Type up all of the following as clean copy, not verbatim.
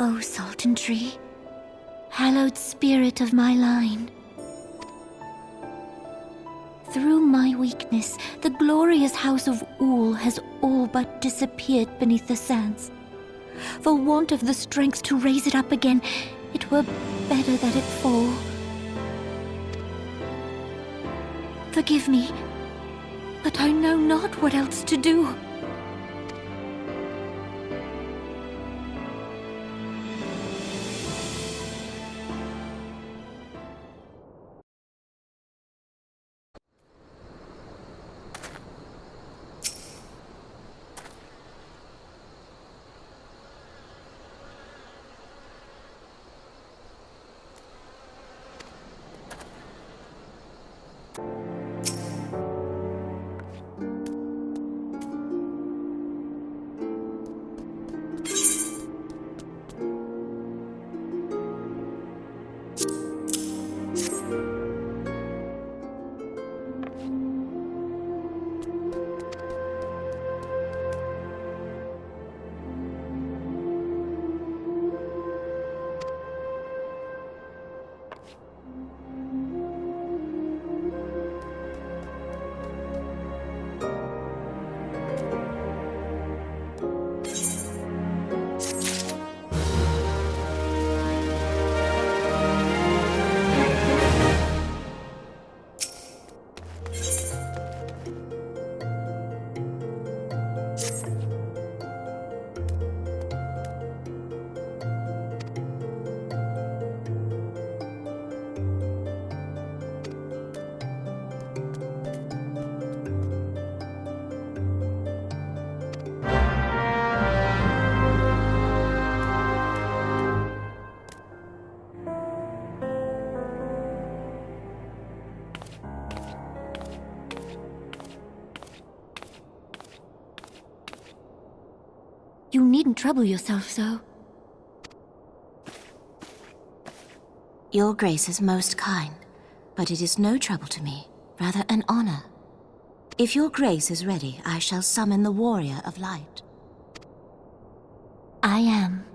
O Sultan Tree, hallowed spirit of my line. Through my weakness, the glorious house of Ul has all but disappeared beneath the sands. For want of the strength to raise it up again, it were better that it fall. Forgive me, but I know not what else to do. You needn't trouble yourself so. Your Grace is most kind, but it is no trouble to me, rather an honor. If your Grace is ready, I shall summon the Warrior of Light. I am.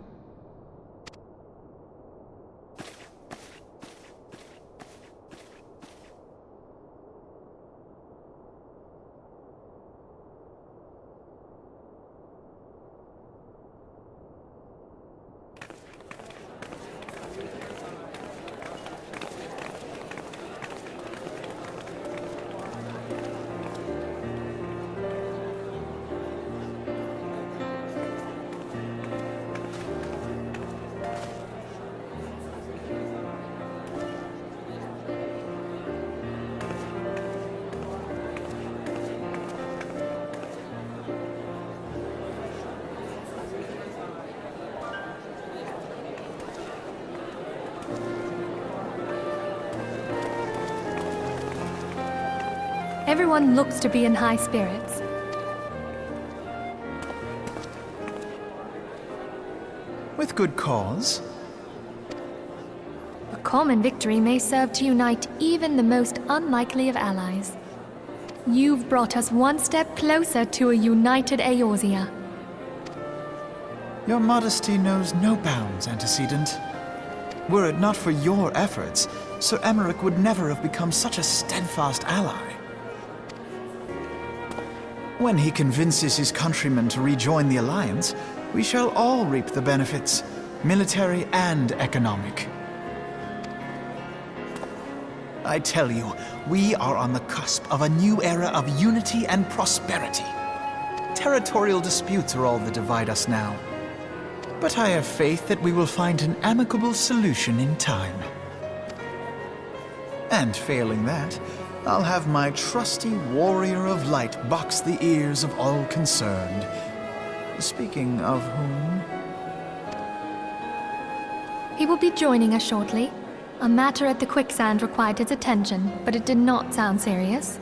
Everyone looks to be in high spirits. With good cause. A common victory may serve to unite even the most unlikely of allies. You've brought us one step closer to a united Eorzea. Your modesty knows no bounds, Antecedent. Were it not for your efforts, Sir Emmerich would never have become such a steadfast ally. When he convinces his countrymen to rejoin the Alliance, we shall all reap the benefits, military and economic. I tell you, we are on the cusp of a new era of unity and prosperity. Territorial disputes are all that divide us now. But I have faith that we will find an amicable solution in time. And failing that, I'll have my trusty Warrior of Light box the ears of all concerned. Speaking of whom... He will be joining us shortly. A matter at the quicksand required his attention, but it did not sound serious.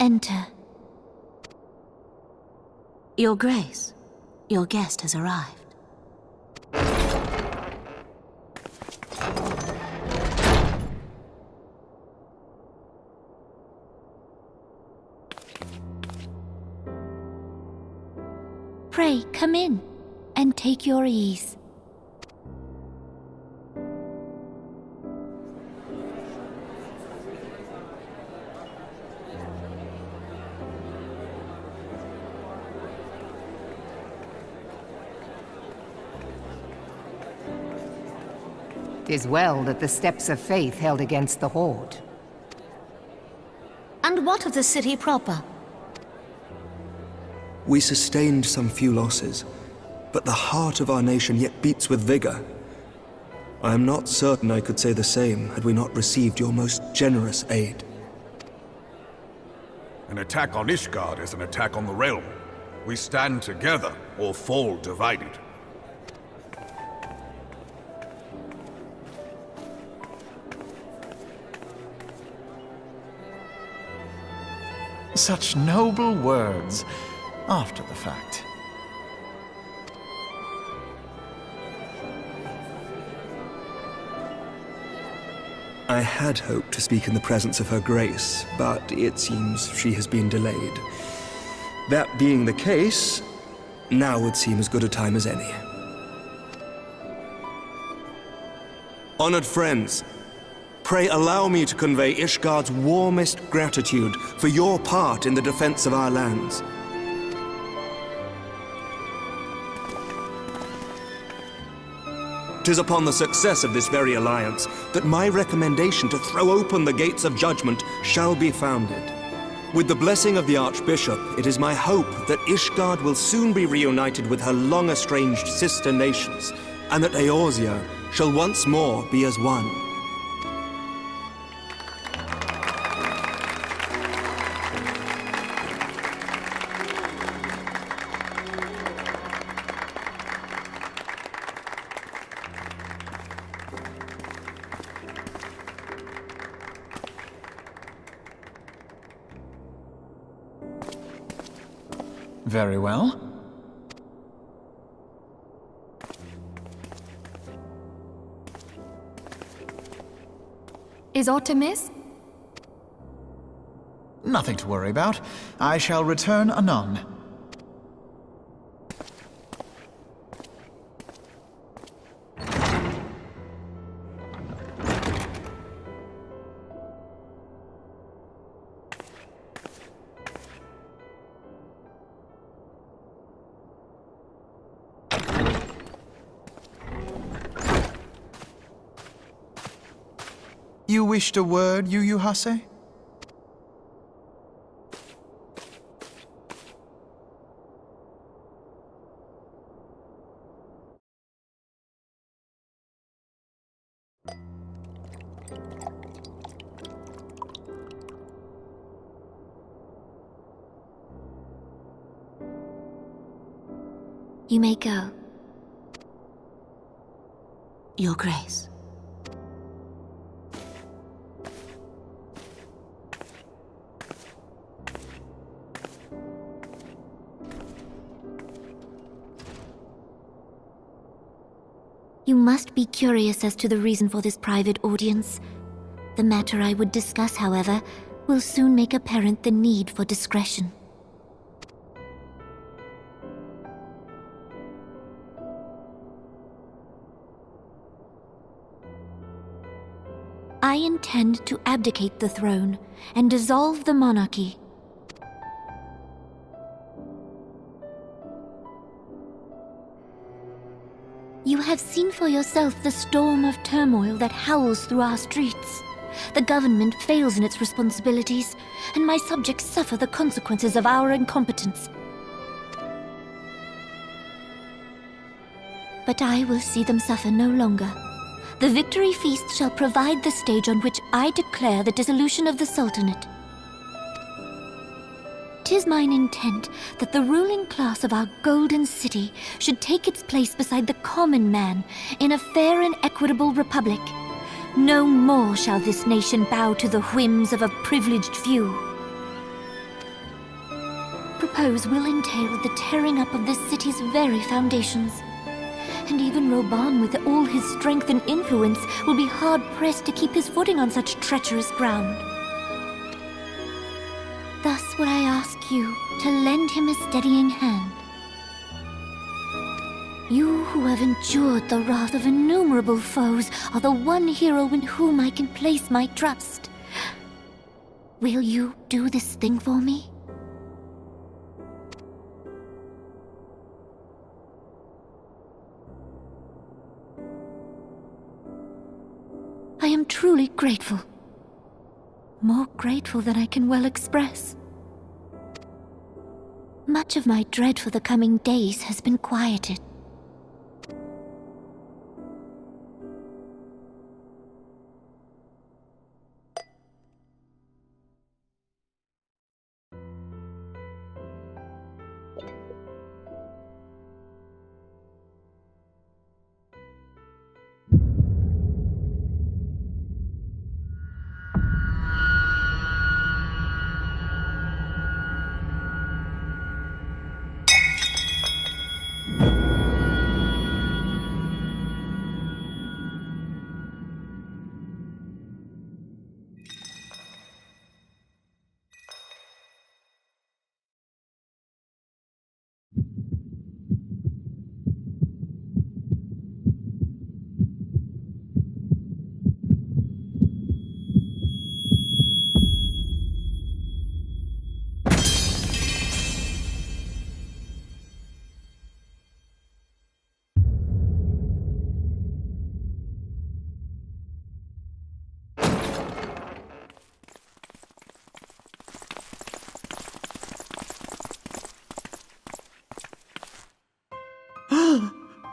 enter. Your Grace, your guest has arrived. Pray, come in, and take your ease. "'Tis well that the steps of faith held against the Horde." And what of the city proper? We sustained some few losses, but the heart of our nation yet beats with vigor. I am not certain I could say the same had we not received your most generous aid. An attack on Ishgard is an attack on the realm. We stand together or fall divided. Such noble words, after the fact. I had hoped to speak in the presence of Her Grace, but it seems she has been delayed. That being the case, now would seem as good a time as any. Honored friends, pray allow me to convey Ishgard's warmest gratitude for your part in the defense of our lands. 'Tis upon the success of this very alliance that my recommendation to throw open the gates of judgment shall be founded. With the blessing of the Archbishop, it is my hope that Ishgard will soon be reunited with her long-estranged sister nations, and that Eorzea shall once more be as one. Very well. Is aught amiss? Nothing to worry about. I shall return anon. You wished a word, Yu Hase? You may go. Your Grace. You must be curious as to the reason for this private audience. The matter I would discuss, however, will soon make apparent the need for discretion. I intend to abdicate the throne and dissolve the monarchy. You have seen for yourself the storm of turmoil that howls through our streets. The government fails in its responsibilities, and my subjects suffer the consequences of our incompetence. But I will see them suffer no longer. The victory feast shall provide the stage on which I declare the dissolution of the Sultanate. 'Tis mine intent that the ruling class of our golden city should take its place beside the common man in a fair and equitable republic. No more shall this nation bow to the whims of a privileged few. propose will entail the tearing up of this city's very foundations. And even Roban, with all his strength and influence, will be hard-pressed to keep his footing on such treacherous ground. Thus would I ask you to lend him a steadying hand. You who have endured the wrath of innumerable foes are the one hero in whom I can place my trust. Will you do this thing for me? I am truly grateful. More grateful than I can well express. Much of my dread for the coming days has been quieted.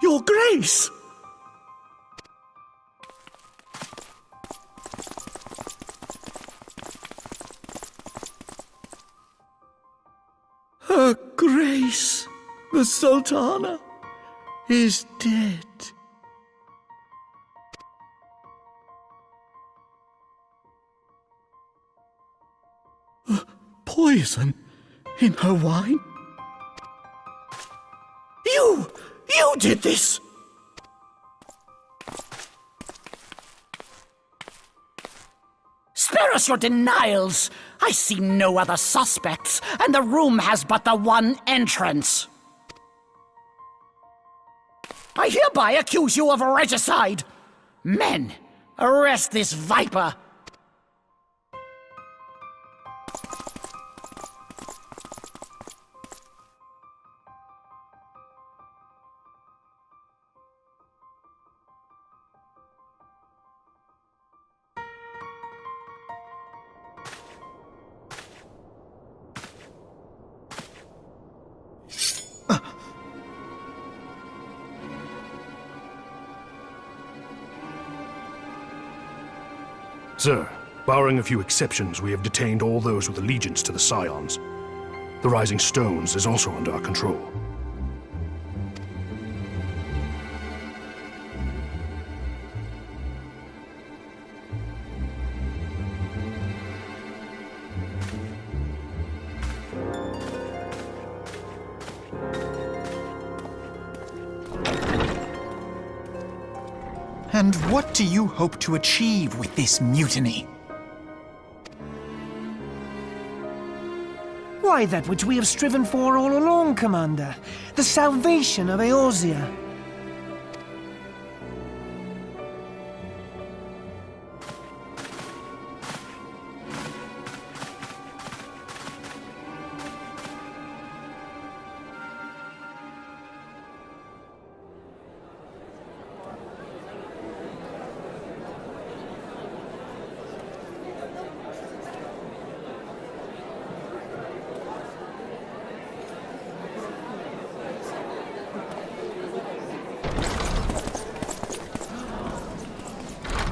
Your Grace! Her Grace, the Sultana, is dead. Poison in her wine? You did this! Spare us your denials! I see no other suspects, and the room has but the one entrance. I hereby accuse you of regicide! Men, arrest this viper! Sir, barring a few exceptions, we have detained all those with allegiance to the Scions. The Rising Stones is also under our control. And what do you hope to achieve with this mutiny? Why, that which we have striven for all along, Commander. The salvation of Eorzea.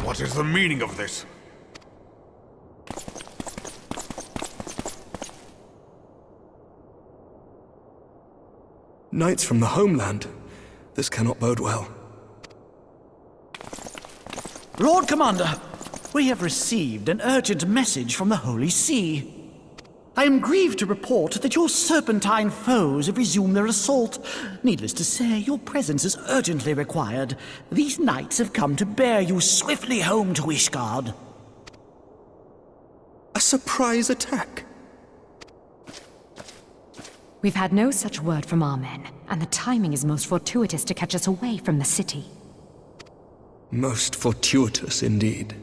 What is the meaning of this? Knights from the homeland. This cannot bode well. Lord Commander, we have received an urgent message from the Holy See. I am grieved to report that your serpentine foes have resumed their assault. Needless to say, your presence is urgently required. These knights have come to bear you swiftly home to Ishgard. A surprise attack? We've had no such word from our men, and the timing is most fortuitous to catch us away from the city. Most fortuitous indeed.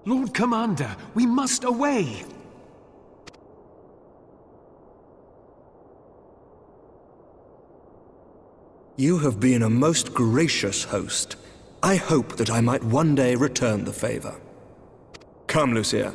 Lord Commander, we must away! You have been a most gracious host. I hope that I might one day return the favor. Come, Lucia.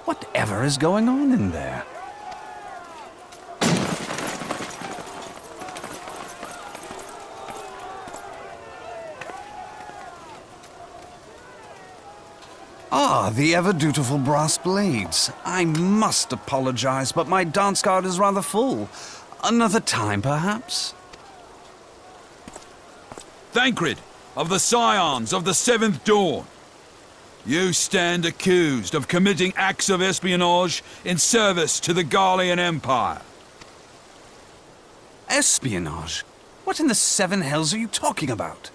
Whatever is going on in there? Ah, the ever-dutiful brass blades. I must apologize, but my dance card is rather full. Another time, perhaps? Thancred, of the Scions of the Seventh Dawn. You stand accused of committing acts of espionage in service to the Garlean Empire. Espionage? What in the seven hells are you talking about?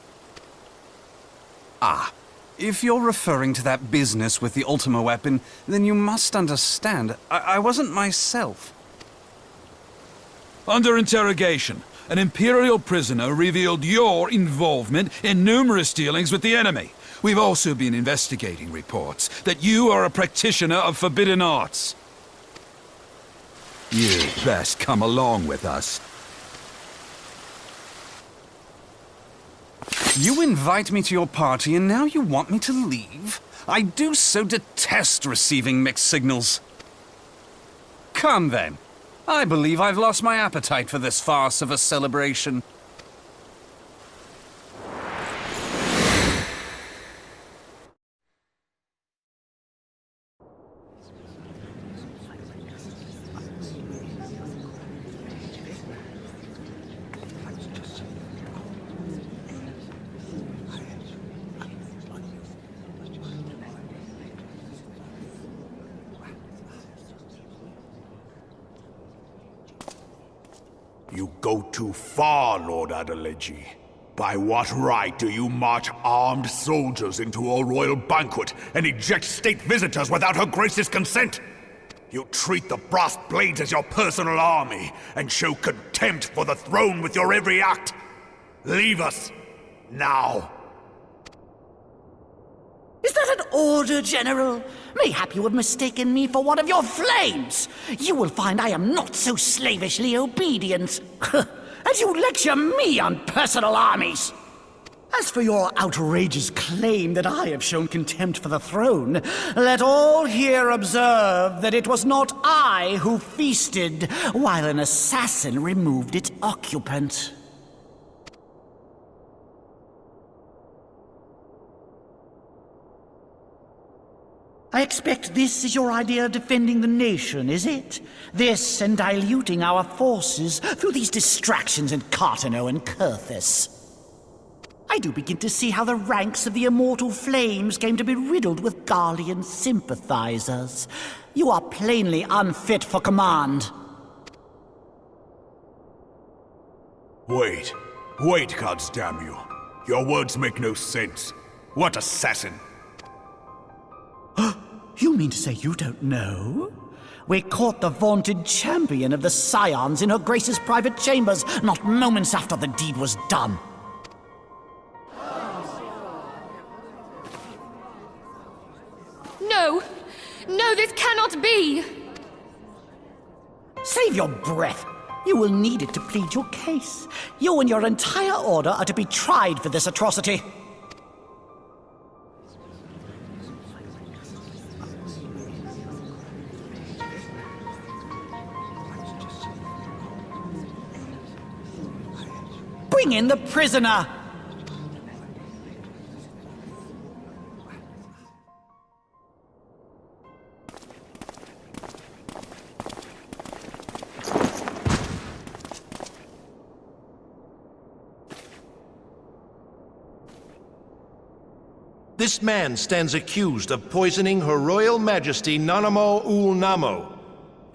Ah, if you're referring to that business with the Ultima weapon, then you must understand, I wasn't myself. Under interrogation, an Imperial prisoner revealed your involvement in numerous dealings with the enemy. We've also been investigating reports that you are a practitioner of forbidden arts. You'd best come along with us. You invite me to your party and now you want me to leave? I do so detest receiving mixed signals. Come then. I believe I've lost my appetite for this farce of a celebration. You go too far, Lord Adeleji. By what right do you march armed soldiers into a royal banquet and eject state visitors without her grace's consent? You treat the brass blades as your personal army and show contempt for the throne with your every act. Leave us, now. Is that an order, General? Mayhap you have mistaken me for one of your flames. You will find I am not so slavishly obedient. And you lecture me on personal armies. As for your outrageous claim that I have shown contempt for the throne, let all here observe that it was not I who feasted while an assassin removed its occupant. I expect this is your idea of defending the nation, is it? This and diluting our forces through these distractions in Cartano and Kurthis. I do begin to see how the ranks of the Immortal Flames came to be riddled with Garlean sympathizers. You are plainly unfit for command. Wait, goddamn you. Your words make no sense. What assassin? You mean to say you don't know? We caught the vaunted champion of the Scions in her Grace's private chambers, not moments after the deed was done. No! No, this cannot be! Save your breath. You will need it to plead your case. You and your entire order are to be tried for this atrocity. Bring in the prisoner! This man stands accused of poisoning Her Royal Majesty Nanamo Ul Namo,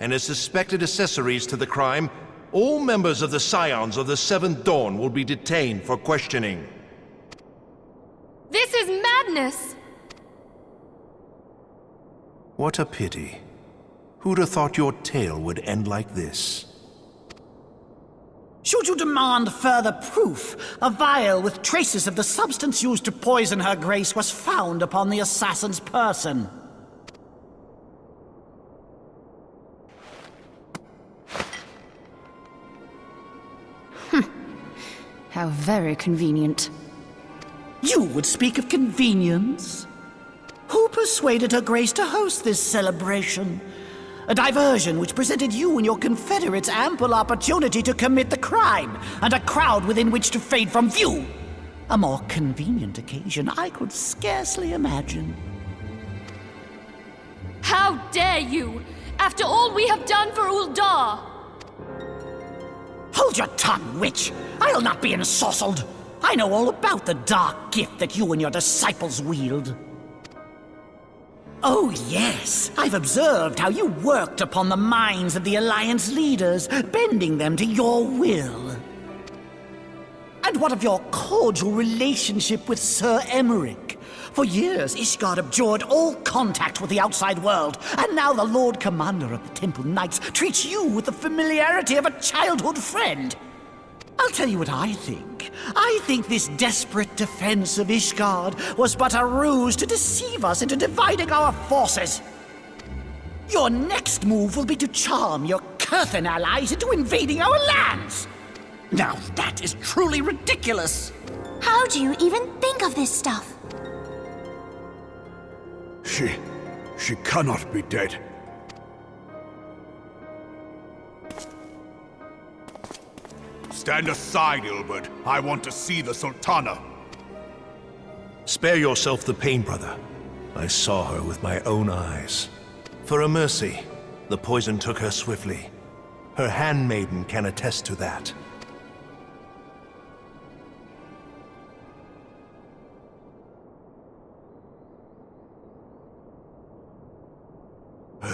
and as suspected accessories to the crime, all members of the Scions of the Seventh Dawn will be detained for questioning. This is madness! What a pity. Who'd have thought your tale would end like this? Should you demand further proof, a vial with traces of the substance used to poison Her Grace was found upon the assassin's person. How very convenient. You would speak of convenience? Who persuaded Her Grace to host this celebration? A diversion which presented you and your confederates ample opportunity to commit the crime, and a crowd within which to fade from view. A more convenient occasion I could scarcely imagine. How dare you! After all we have done for Uldar! Hold your tongue, witch! I'll not be ensorcelled! I know all about the dark gift that you and your disciples wield. Oh, yes. I've observed how you worked upon the minds of the Alliance leaders, bending them to your will. And what of your cordial relationship with Sir Emmerich? For years, Ishgard abjured all contact with the outside world, and now the Lord Commander of the Temple Knights treats you with the familiarity of a childhood friend. I'll tell you what I think. I think this desperate defense of Ishgard was but a ruse to deceive us into dividing our forces. Your next move will be to charm your Kurthan allies into invading our lands. Now that is truly ridiculous. How do you even think of this stuff? She cannot be dead. Stand aside, Ilbert. I want to see the Sultana. Spare yourself the pain, brother. I saw her with my own eyes. For a mercy, the poison took her swiftly. Her handmaiden can attest to that.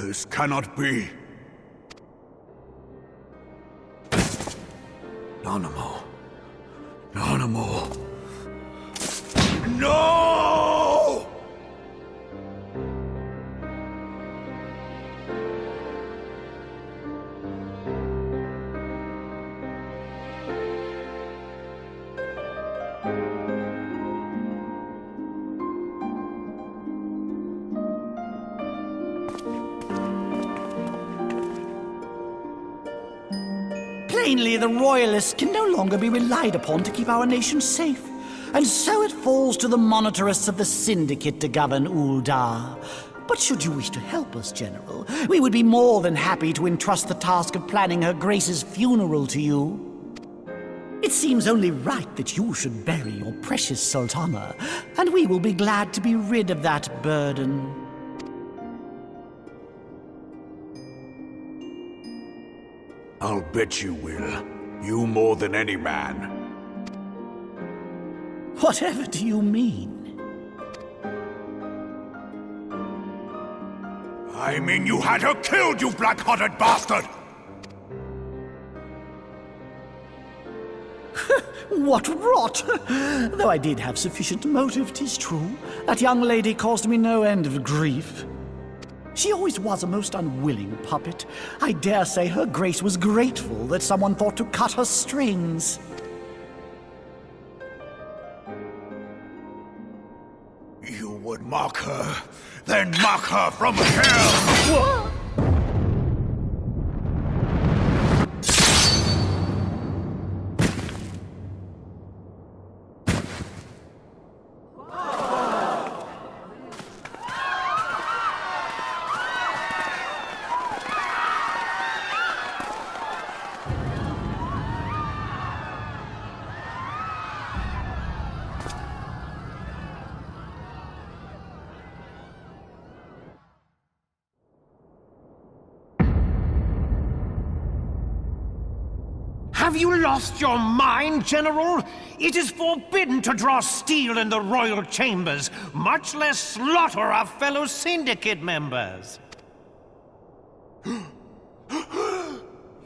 This cannot be. Nanamo. Nanamo. No! Plainly, the Royalists can no longer be relied upon to keep our nation safe. And so it falls to the monitorists of the Syndicate to govern Uldar. But should you wish to help us, General, we would be more than happy to entrust the task of planning Her Grace's funeral to you. It seems only right that you should bury your precious Sultana, and we will be glad to be rid of that burden. I'll bet you will. You more than any man. Whatever do you mean? I mean you had her killed, you black-hearted bastard! What rot! Though I did have sufficient motive, 'tis true. That young lady caused me no end of grief. She always was a most unwilling puppet. I dare say Her Grace was grateful that someone thought to cut her strings. You would mock her, then mock her from hell! What? Have you lost your mind, General? It is forbidden to draw steel in the royal chambers, much less slaughter our fellow syndicate members.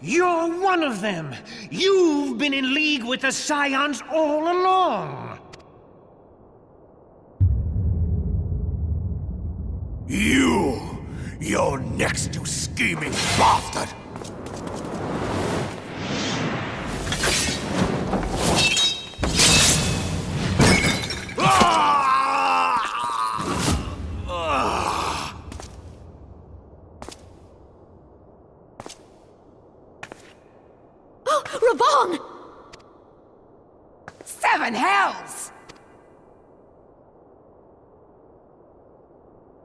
You're one of them! You've been in league with the Scions all along! You're next, you scheming bastard! Raban! Seven hells!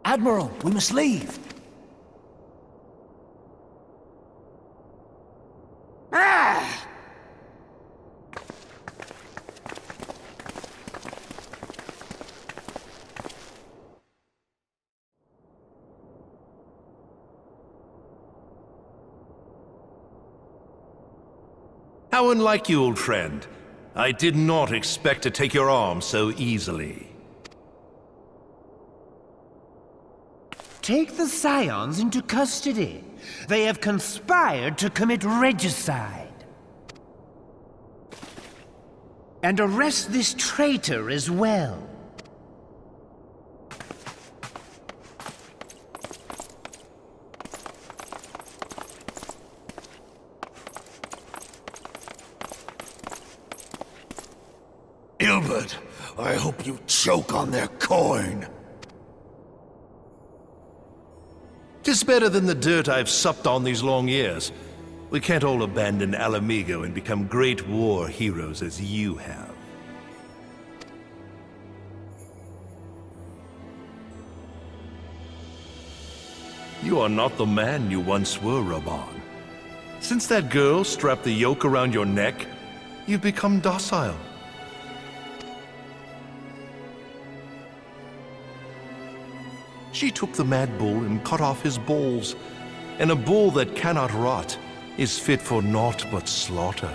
Admiral, we must leave. Ah! How unlike you, old friend. I did not expect to take your arm so easily. Take the Scions into custody. They have conspired to commit regicide. And arrest this traitor as well. Ilbert, I hope you choke on their coin. 'Tis better than the dirt I've supped on these long years. We can't all abandon Alamigo and become great war heroes as you have. You are not the man you once were, Raban. Since that girl strapped the yoke around your neck, you've become docile. She took the mad bull and cut off his balls, and a bull that cannot rot is fit for naught but slaughter.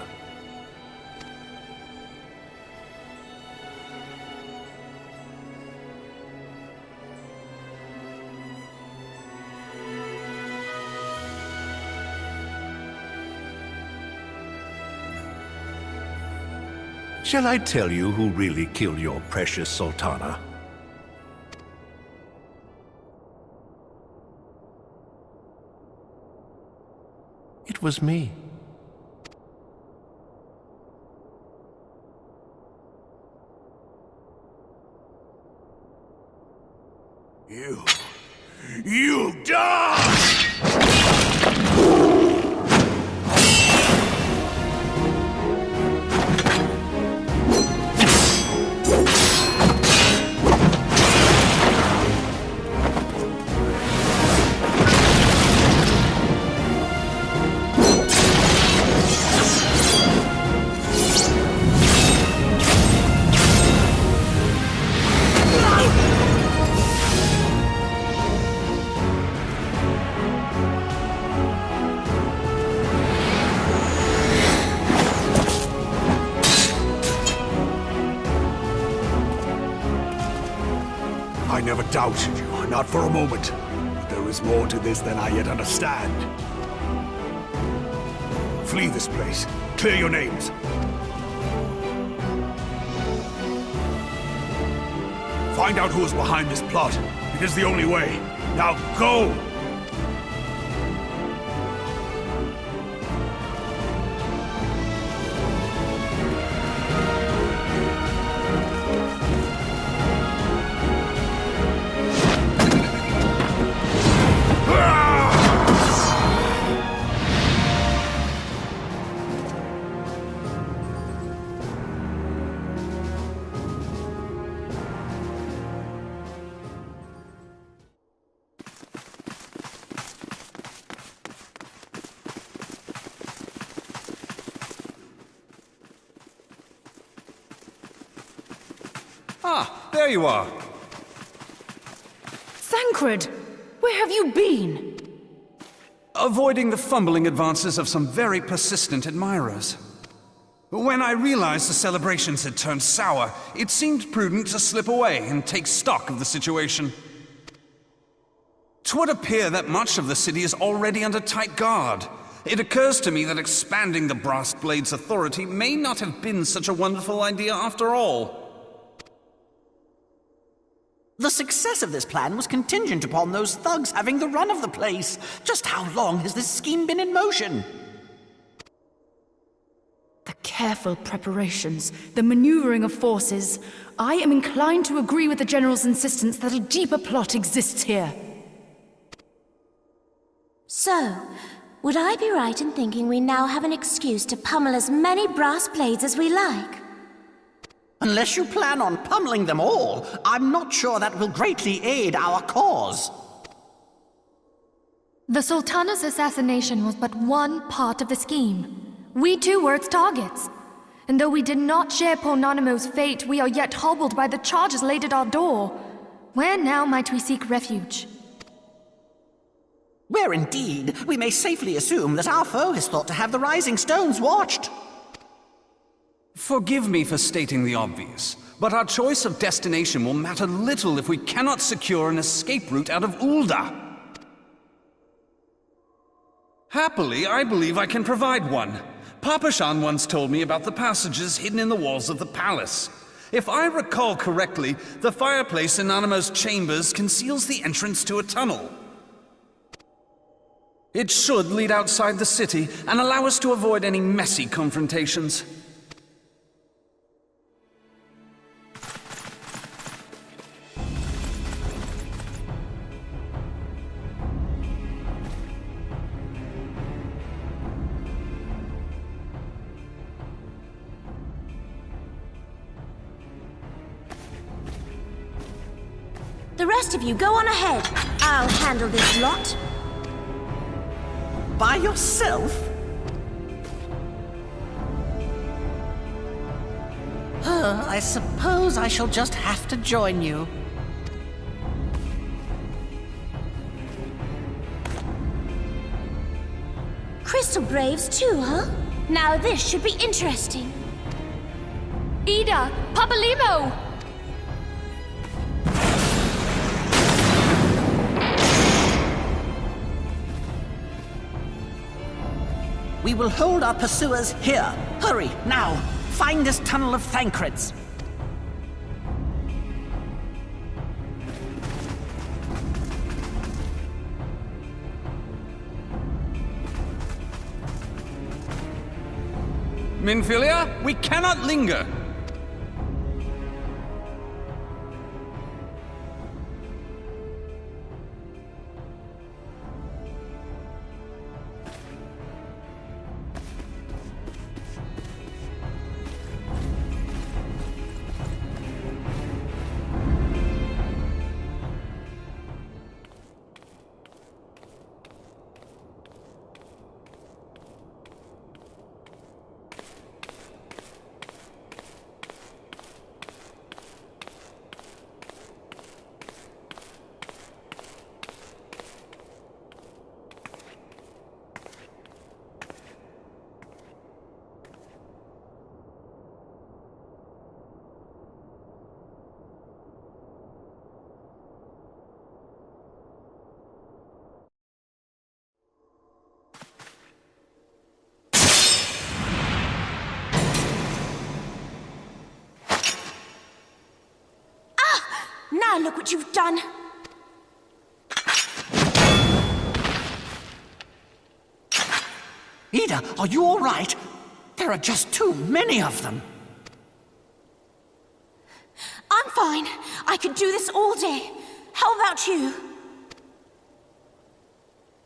Shall I tell you who really killed your precious Sultana? It was me. You die! I never doubted you, not for a moment. But there is more to this than I yet understand. Flee this place. Clear your names. Find out who is behind this plot. It is the only way. Now go! Ah, there you are. Thancred! Where have you been? Avoiding the fumbling advances of some very persistent admirers. When I realized the celebrations had turned sour, it seemed prudent to slip away and take stock of the situation. 'Twould appear that much of the city is already under tight guard. It occurs to me that expanding the Brass Blade's authority may not have been such a wonderful idea after all. The success of this plan was contingent upon those thugs having the run of the place. Just how long has this scheme been in motion? The careful preparations, the maneuvering of forces. I am inclined to agree with the General's insistence that a deeper plot exists here. So, would I be right in thinking we now have an excuse to pummel as many brass blades as we like? Unless you plan on pummeling them all, I'm not sure that will greatly aid our cause. The Sultana's assassination was but one part of the scheme. We too were its targets. And though we did not share Ponanamo's fate, we are yet hobbled by the charges laid at our door. Where now might we seek refuge? Where indeed, we may safely assume that our foe has thought to have the Rising Stones watched. Forgive me for stating the obvious, but our choice of destination will matter little if we cannot secure an escape route out of Ul'dah. Happily, I believe I can provide one. Papashan once told me about the passages hidden in the walls of the palace. If I recall correctly, the fireplace in Anamo's chambers conceals the entrance to a tunnel. It should lead outside the city and allow us to avoid any messy confrontations. The rest of you, go on ahead. I'll handle this lot. By yourself? I suppose I shall just have to join you. Crystal Braves too, huh? Now this should be interesting. Ida! Papalimo! We will hold our pursuers here. Hurry, now! Find this tunnel of Thancreds. Minfilia, we cannot linger! Now look what you've done. Ida, are you all right? There are just too many of them. I'm fine. I could do this all day. How about you?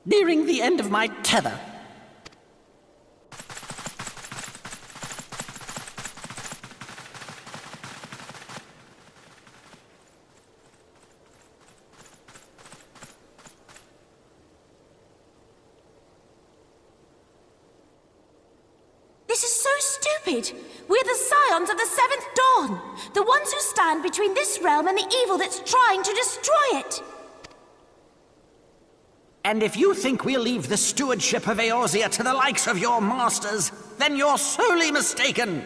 Nearing the end of my tether. This is so stupid. We're the scions of the Seventh Dawn. The ones who stand between this realm and the evil that's trying to destroy it. And if you think we'll leave the stewardship of Eorzea to the likes of your masters, then you're sorely mistaken.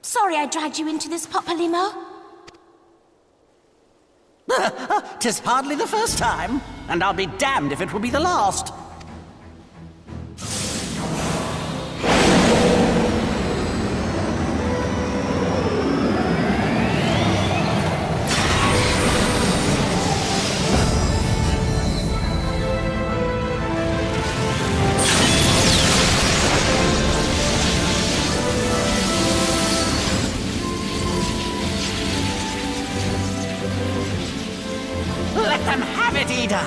Sorry I dragged you into this, Popolimo. 'Tis hardly the first time, and I'll be damned if it will be the last. Let them have it, Ida!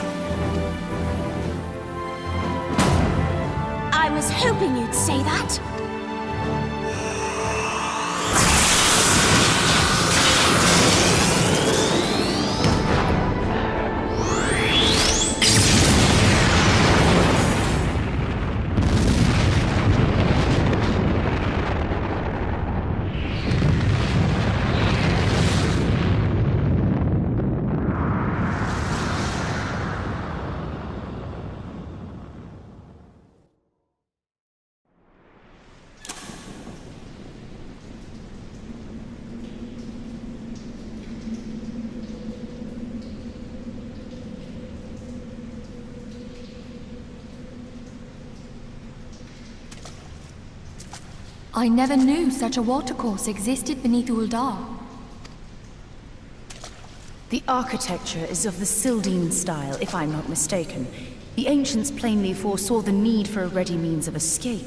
I was hoping you'd say that. I never knew such a watercourse existed beneath Uldar. The architecture is of the Sildine style, if I'm not mistaken. The ancients plainly foresaw the need for a ready means of escape.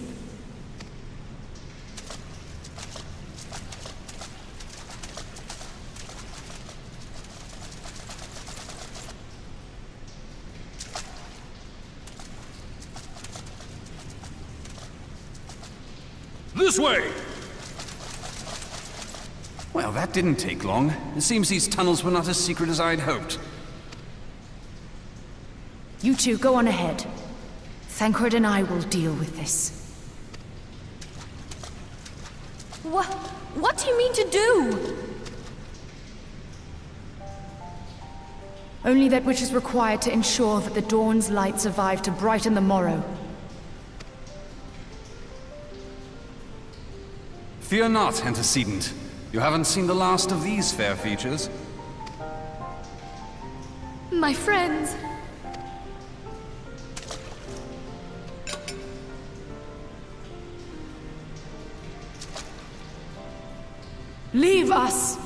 This way! Well, that didn't take long. It seems these tunnels were not as secret as I'd hoped. You two go on ahead. Thancred and I will deal with this. What do you mean to do? Only that which is required to ensure that the dawn's light survive to brighten the morrow. Fear not, antecedent. You haven't seen the last of these fair features. My friends. Leave us!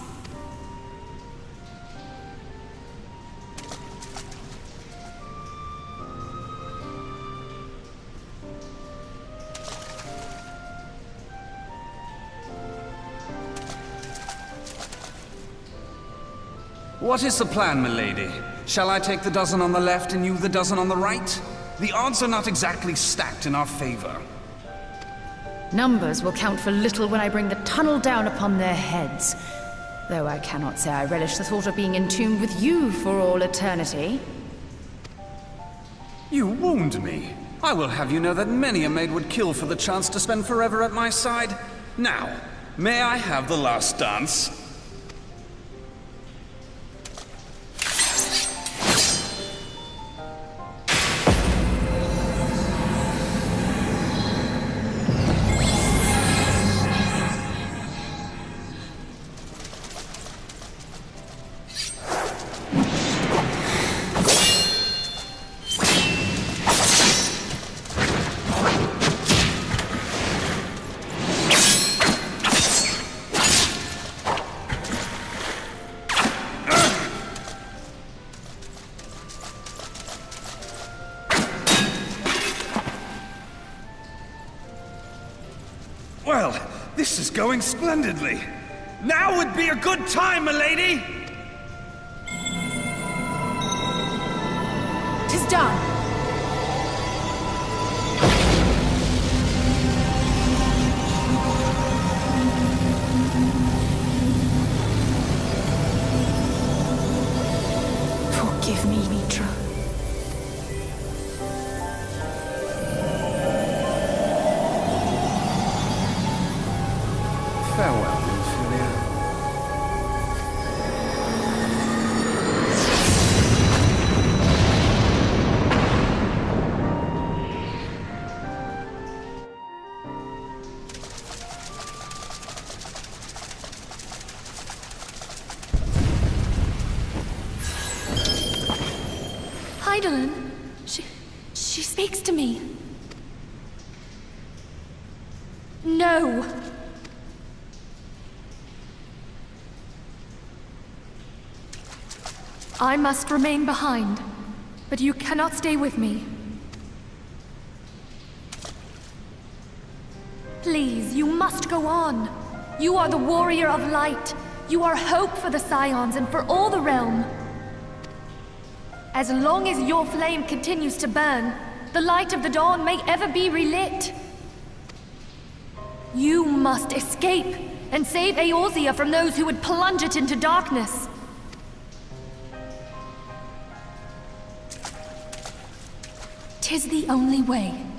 What is the plan, milady? Shall I take the dozen on the left and you the dozen on the right? The odds are not exactly stacked in our favor. Numbers will count for little when I bring the tunnel down upon their heads. Though I cannot say I relish the thought of being entombed with you for all eternity. You wound me. I will have you know that many a maid would kill for the chance to spend forever at my side. Now, may I have the last dance? Well, this is going splendidly. Now would be a good time, milady! 'Tis done! Forgive me, Mitra. Farewell. She speaks to me. No! I must remain behind, but you cannot stay with me. Please, you must go on. You are the warrior of light. You are hope for the Scions and for all the realm. As long as your flame continues to burn, the light of the dawn may ever be relit. You must escape and save Eorzea from those who would plunge it into darkness. "'Tis the only way.